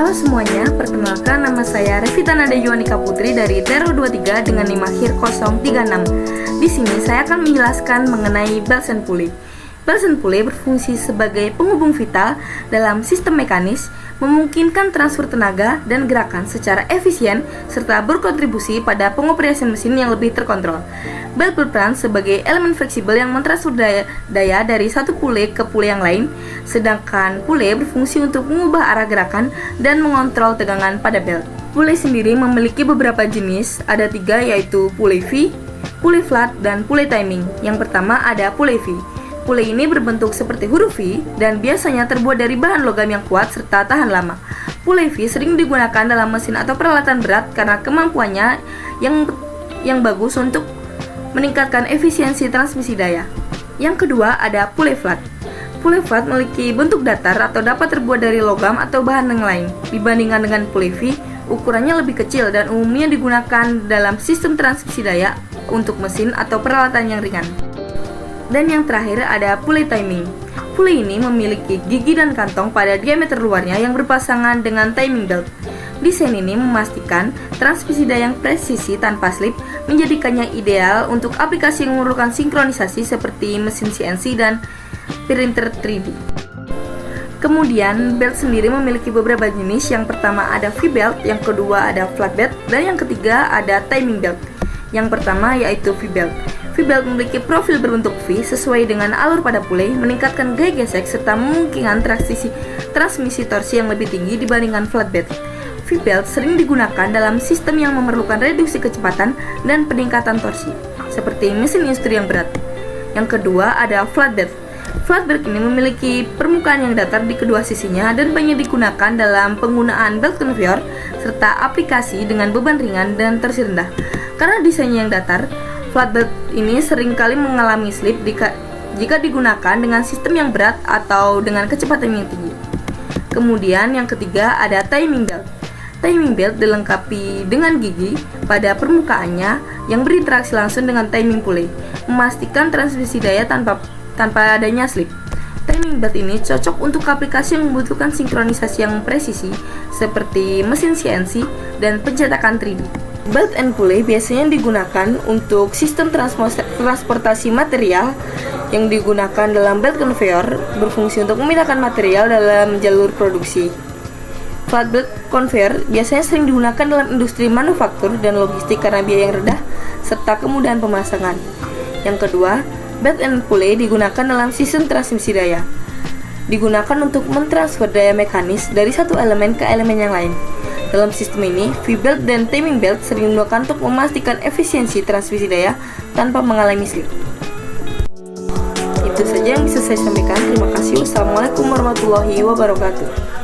Halo semuanya, perkenalkan nama saya Revita Nada Yohanika Putri dari Tero 23 dengan NIM akhir 036. Di sini saya akan menjelaskan mengenai belts and pulley. Belts and pulley berfungsi sebagai penghubung vital dalam sistem mekanis, memungkinkan transfer tenaga dan gerakan secara efisien serta berkontribusi pada pengoperasian mesin yang lebih terkontrol. Belt berperan sebagai elemen fleksibel yang mentransfer daya dari satu pulley ke pulley yang lain, sedangkan pulley berfungsi untuk mengubah arah gerakan dan mengontrol tegangan pada belt. Pulley sendiri memiliki beberapa jenis, ada 3 yaitu pulley V, pulley flat, dan pulley timing. Yang pertama ada pulley V. Pulley ini berbentuk seperti huruf V dan biasanya terbuat dari bahan logam yang kuat serta tahan lama. Pulley V sering digunakan dalam mesin atau peralatan berat karena kemampuannya yang bagus untuk meningkatkan efisiensi transmisi daya. Yang kedua ada pulley flat. Pulley flat memiliki bentuk datar atau dapat terbuat dari logam atau bahan yang lain. Dibandingkan dengan pulley V, ukurannya lebih kecil dan umumnya digunakan dalam sistem transmisi daya untuk mesin atau peralatan yang ringan. Dan yang terakhir ada pulley timing. Pulley ini memiliki gigi dan kantong pada diameter luarnya yang berpasangan dengan timing belt. Desain ini memastikan transmisi daya yang presisi tanpa slip, menjadikannya ideal untuk aplikasi yang memerlukan sinkronisasi seperti mesin CNC dan printer 3D. Kemudian, belt sendiri memiliki beberapa jenis. Yang pertama ada V-belt, yang kedua ada flat belt, dan yang ketiga ada timing belt. Yang pertama yaitu V-belt. V-belt memiliki profil berbentuk V sesuai dengan alur pada pulley, meningkatkan gaya gesek serta memungkinkan transmisi torsi yang lebih tinggi dibandingkan flat belt. V-belt sering digunakan dalam sistem yang memerlukan reduksi kecepatan dan peningkatan torsi, seperti mesin industri yang berat. Yang kedua ada flat belt. Flat belt ini memiliki permukaan yang datar di kedua sisinya dan banyak digunakan dalam penggunaan belt conveyor serta aplikasi dengan beban ringan dan torsi rendah. Karena desainnya yang datar, flat belt ini seringkali mengalami slip jika digunakan dengan sistem yang berat atau dengan kecepatan yang tinggi. Kemudian yang ketiga ada timing belt. Timing belt dilengkapi dengan gigi pada permukaannya yang berinteraksi langsung dengan timing pulley, memastikan transmisi daya tanpa adanya slip. Timing belt ini cocok untuk aplikasi yang membutuhkan sinkronisasi yang presisi seperti mesin CNC dan pencetakan 3D. Belt and pulley biasanya digunakan untuk sistem transportasi material yang digunakan dalam belt conveyor, berfungsi untuk memindahkan material dalam jalur produksi. Flat belt conveyor biasanya sering digunakan dalam industri manufaktur dan logistik karena biaya yang rendah serta kemudahan pemasangan. Yang kedua, belt and pulley digunakan dalam sistem transmisi daya. Digunakan untuk mentransfer daya mekanis dari satu elemen ke elemen yang lain. Dalam sistem ini, V-belt dan timing belt sering digunakan untuk memastikan efisiensi transmisi daya tanpa mengalami slip. Itu saja yang bisa saya sampaikan. Terima kasih. Wassalamualaikum warahmatullahi wabarakatuh.